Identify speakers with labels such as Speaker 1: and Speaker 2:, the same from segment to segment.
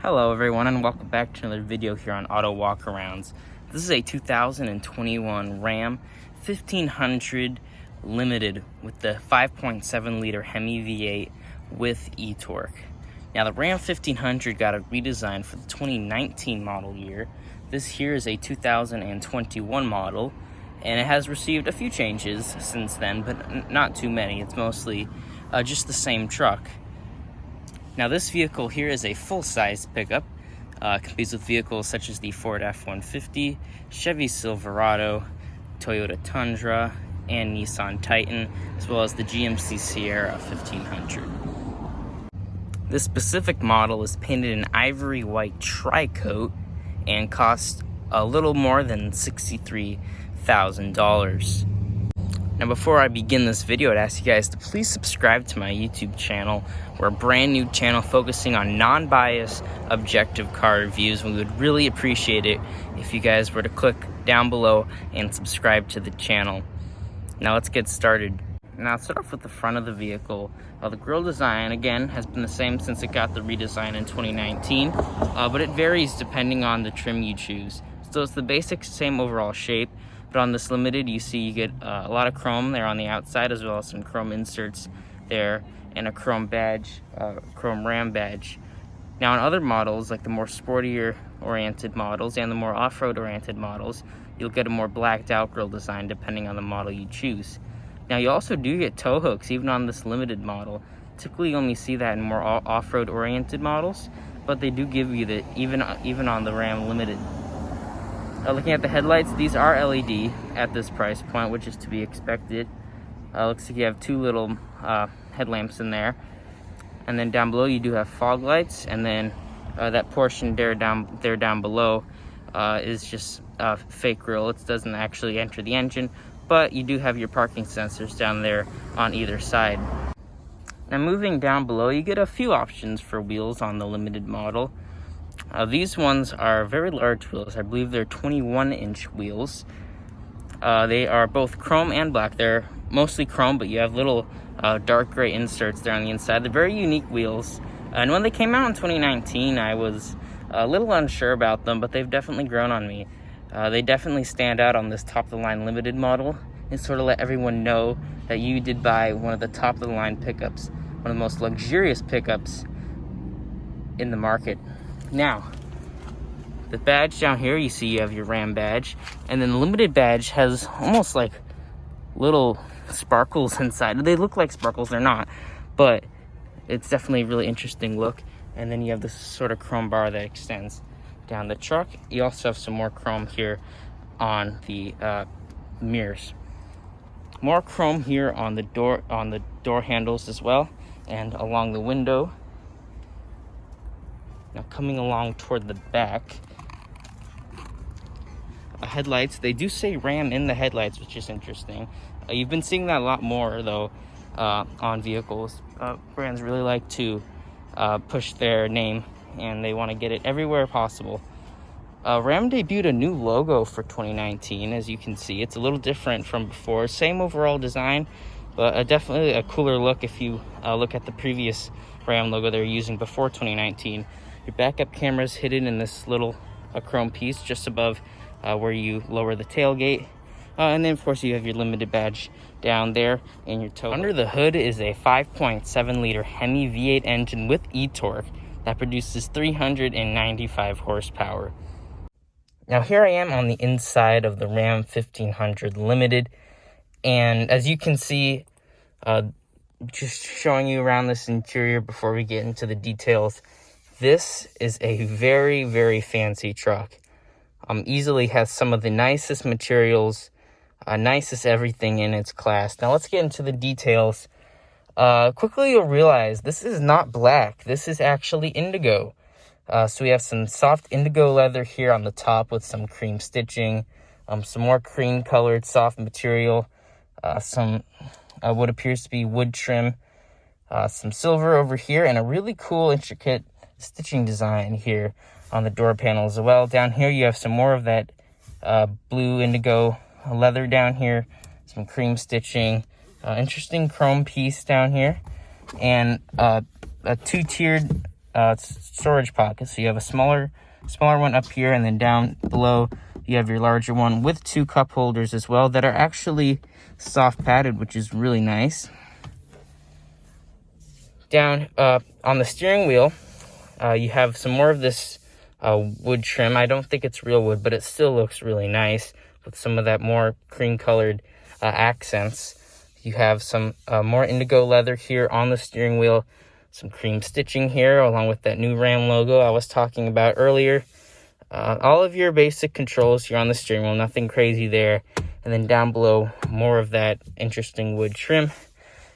Speaker 1: Hello everyone, and welcome back to another video here on Auto Walkarounds. This is a 2021 Ram 1500 Limited with the 5.7 liter Hemi V8 with e-torque. Now the Ram 1500 got a redesign for the 2019 model year. This here is a 2021 model, and it has received a few changes since then, but not too many. It's mostly just the same truck. Now this vehicle here is a full-size pickup. Competes with vehicles such as the Ford F-150, Chevy Silverado, Toyota Tundra, and Nissan Titan, as well as the GMC Sierra 1500. This specific model is painted in ivory white tri-coat and costs a little more than $63,000. Now before I begin this video, I'd ask you guys to please subscribe to my YouTube channel. We're a brand new channel focusing on non-biased, objective car reviews. We would really appreciate it if you guys were to click down below and subscribe to the channel. Now let's get started. Now let's start off with the front of the vehicle. The grille design, again, has been the same since it got the redesign in 2019, but it varies depending on the trim you choose. So it's the basic same overall shape. But on this Limited, you see you get a lot of chrome there on the outside, as well as some chrome inserts there, and a chrome badge, chrome Ram badge. Now on other models, like the more sportier oriented models and the more off-road oriented models, you'll get a more blacked out grille design depending on the model you choose. Now you also do get tow hooks even on this Limited model. Typically you only see that in more off-road oriented models, but they do give you that even on the Ram Limited. Looking at the headlights, these are LED at this price point, which is to be expected. Looks like you have two little headlamps in there. And then down below you do have fog lights, and then that portion there down below is just fake grille. It doesn't actually enter the engine, but you do have your parking sensors down there on either side. Now moving down below, you get a few options for wheels on the Limited model. These ones are very large wheels. I believe they're 21-inch wheels. They are both chrome and black. They're mostly chrome, but you have little dark gray inserts there on the inside. They're very unique wheels. And when they came out in 2019, I was a little unsure about them, but they've definitely grown on me. They definitely stand out on this top-of-the-line Limited model and sort of let everyone know that you did buy one of the top-of-the-line pickups, one of the most luxurious pickups in the market. Now, the badge down here, you see you have your Ram badge, and then the Limited badge has almost like little sparkles inside. They look like sparkles, they're not, but it's definitely a really interesting look. And then you have this sort of chrome bar that extends down the truck. You also have some more chrome here on the mirrors. More chrome here on the door handles as well, and along the window. Now coming along toward the back, headlights, they do say Ram in the headlights, which is interesting. You've been seeing that a lot more though on vehicles. Brands really like to push their name, and they want to get it everywhere possible. Ram debuted a new logo for 2019. As you can see, it's a little different from before. Same overall design, but definitely a cooler look if you look at the previous Ram logo they were using before 2019. Your backup camera is hidden in this little chrome piece just above where you lower the tailgate. And then, of course, you have your Limited badge down there in your tow. Under the hood is a 5.7 liter Hemi V8 engine with e-torque that produces 395 horsepower. Now, here I am on the inside of the Ram 1500 Limited. And as you can see, just showing you around this interior before we get into the details, this is a very, very fancy truck. Easily has some of the nicest materials, nicest everything in its class. Now let's get into the details. Quickly you'll realize this is not black. This is actually indigo. So we have some soft indigo leather here on the top with some cream stitching, some more cream colored soft material, some what appears to be wood trim, some silver over here, and a really cool intricate stitching design here on the door panel as well. Down here you have some more of that blue indigo leather down here, some cream stitching, interesting chrome piece down here, and a two-tiered storage pockets. So you have a smaller one up here, and then down below you have your larger one with 2 cup holders as well that are actually soft padded, which is really nice. Down on the steering wheel, you have some more of this wood trim. I don't think it's real wood, but it still looks really nice with some of that more cream colored accents. You have some more indigo leather here on the steering wheel, some cream stitching here along with that new Ram logo I was talking about earlier. All of your basic controls here on the steering wheel, nothing crazy there. And then down below, more of that interesting wood trim.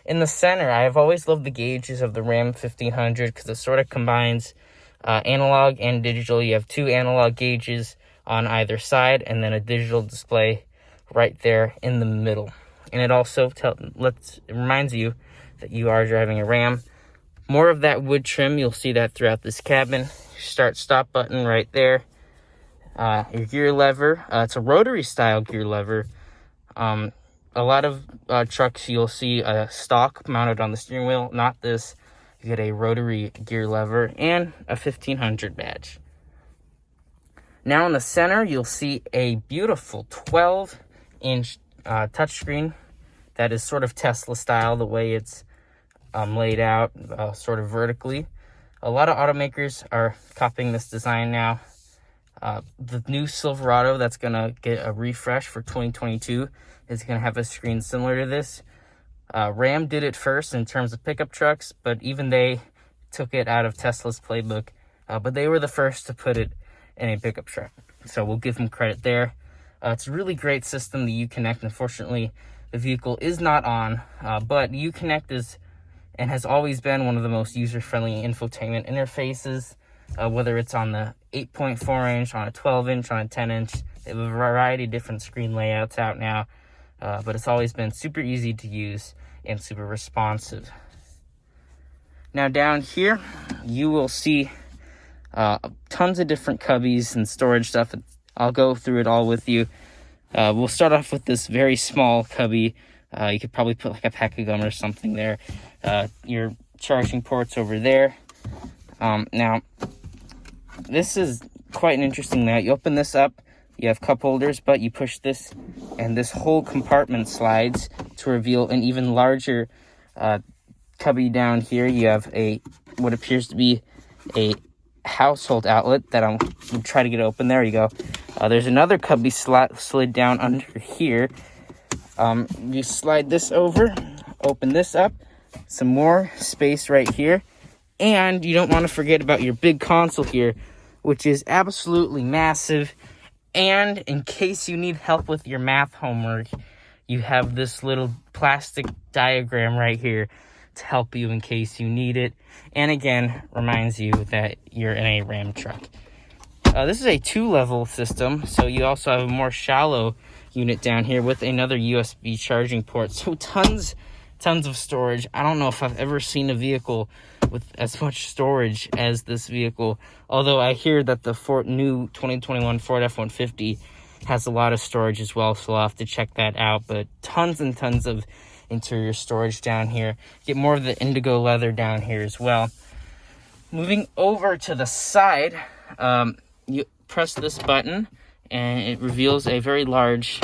Speaker 1: In the center, I have always loved the gauges of the Ram 1500 because it sort of combines analog and digital. You have 2 analog gauges on either side and then a digital display right there in the middle. And it also it reminds you that you are driving a Ram. More of that wood trim, you'll see that throughout this cabin. Start-stop button right there. Your gear lever, it's a rotary style gear lever. A lot of trucks you'll see a stock mounted on the steering wheel, not this. You get a rotary gear lever and a 1500 badge. Now in the center, you'll see a beautiful 12-inch touchscreen that is sort of Tesla style, the way it's laid out, sort of vertically. A lot of automakers are copying this design now. The new Silverado that's going to get a refresh for 2022 is going to have a screen similar to this. Ram did it first in terms of pickup trucks, but even they took it out of Tesla's playbook. But they were the first to put it in a pickup truck. So we'll give them credit there. It's a really great system, the Uconnect. Unfortunately, the vehicle is not on, but Uconnect is and has always been one of the most user-friendly infotainment interfaces, whether it's on the 8.4-inch, on a 12-inch, on a 10-inch. They have a variety of different screen layouts out now, but it's always been super easy to use and super responsive. Now down here, you will see tons of different cubbies and storage stuff. I'll go through it all with you. We'll start off with this very small cubby. You could probably put like a pack of gum or something there. Your charging ports over there. Now, this is quite an interesting layout. You open this up, you have cup holders, but you push this, and this whole compartment slides to reveal an even larger cubby down here. You have what appears to be a household outlet that I'm going to try to get open. There you go. There's another cubby slid down under here. You slide this over, open this up, some more space right here, and you don't want to forget about your big console here, which is absolutely massive. And in case you need help with your math homework, you have this little plastic diagram right here to help you in case you need it, and again reminds you that you're in a Ram truck. This is a 2-level system, so you also have a more shallow unit down here with another USB charging port. So tons of storage. I don't know if I've ever seen a vehicle with as much storage as this vehicle, although I hear that the new 2021 Ford F-150 has a lot of storage as well, so I'll have to check that out. But tons and tons of interior storage down here. Get more of the indigo leather down here as well. Moving over to the side, you press this button and it reveals a very large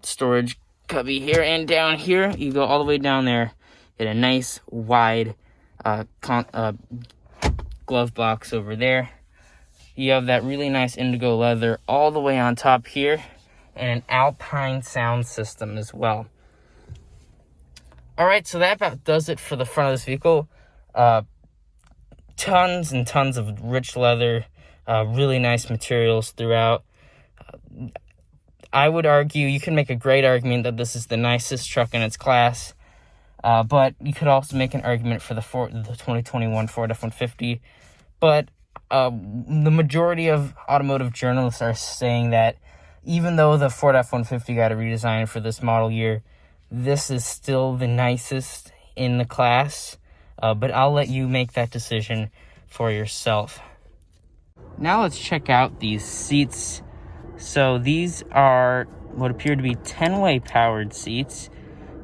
Speaker 1: storage cubby here, and down here you go all the way down there, get a nice wide glove box over there. You have that really nice indigo leather all the way on top here, and an Alpine sound system as well. All right, so that about does it for the front of this vehicle. Tons and tons of rich leather, really nice materials throughout. I would argue, you can make a great argument that this is the nicest truck in its class, but you could also make an argument for the 2021 Ford F-150. But the majority of automotive journalists are saying that even though the Ford F-150 got a redesign for this model year, this is still the nicest in the class, but I'll let you make that decision for yourself. Now let's check out these seats. So these are what appear to be 10-way powered seats.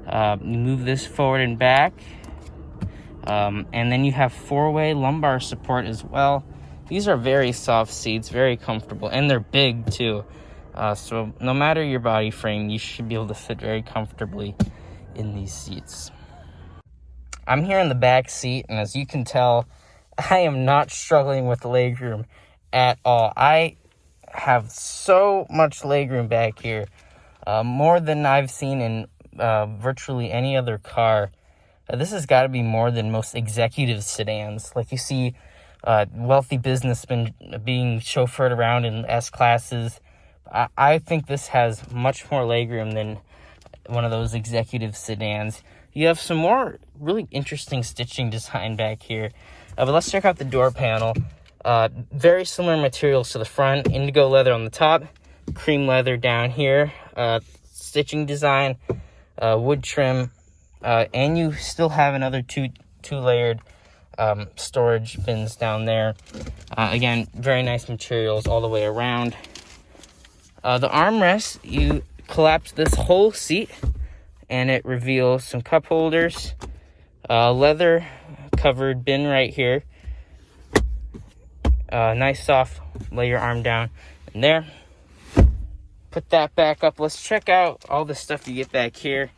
Speaker 1: You move this forward and back. And then you have 4-way lumbar support as well. These are very soft seats, very comfortable, and they're big too. So no matter your body frame, you should be able to fit very comfortably in these seats. I'm here in the back seat, and as you can tell, I am not struggling with legroom at all. I have so much legroom back here, more than I've seen in virtually any other car. This has got to be more than most executive sedans. Like you see wealthy businessmen being chauffeured around in S-classes. I think this has much more legroom than one of those executive sedans. You have some more really interesting stitching design back here. But let's check out the door panel. Very similar materials to the front. Indigo leather on the top, cream leather down here. Stitching design, wood trim, and you still have another two-layered storage bins down there. Again, very nice materials all the way around. The armrest, you collapse this whole seat, and it reveals some cup holders, leather covered bin right here. Nice soft, lay your arm down in there. Put that back up. Let's check out all the stuff you get back here.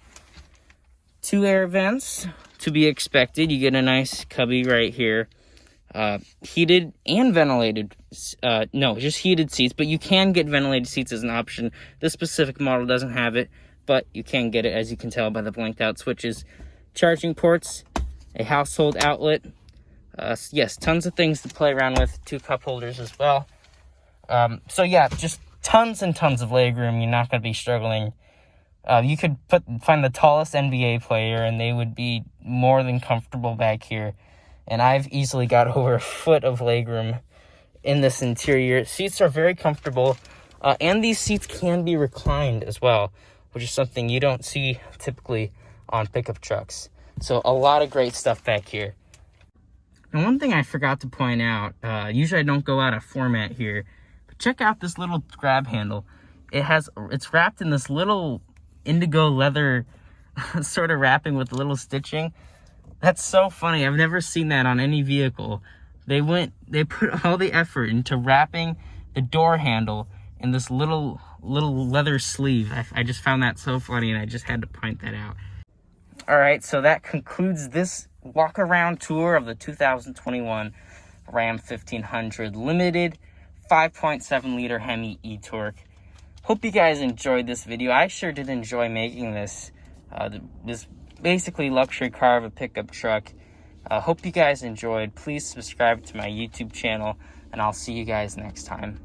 Speaker 1: 2 air vents, to be expected. You get a nice cubby right here. Heated and ventilated, no, just heated seats, but you can get ventilated seats as an option. This specific model doesn't have it, but you can get it, as you can tell by the blanked out switches. Charging ports, a household outlet. Yes, tons of things to play around with. 2 cup holders as well. So yeah, just tons and tons of legroom. You're not going to be struggling. You could find the tallest NBA player, and they would be more than comfortable back here. And I've easily got over a foot of legroom in this interior. Seats are very comfortable, and these seats can be reclined as well, which is something you don't see typically on pickup trucks. So a lot of great stuff back here. And one thing I forgot to point out, usually I don't go out of format here, but check out this little grab handle. It's wrapped in this little indigo leather sort of wrapping with little stitching. That's so funny. I've never seen that on any vehicle. They put all the effort into wrapping the door handle in this little leather sleeve. I just found that so funny, and I just had to point that out. All right, so that concludes this walk-around tour of the 2021 Ram 1500 Limited 5.7-liter Hemi e-Torque. Hope you guys enjoyed this video. I sure did enjoy making this. This basically luxury car of a pickup truck. Hope you guys enjoyed. Please subscribe to my YouTube channel, and I'll see you guys next time.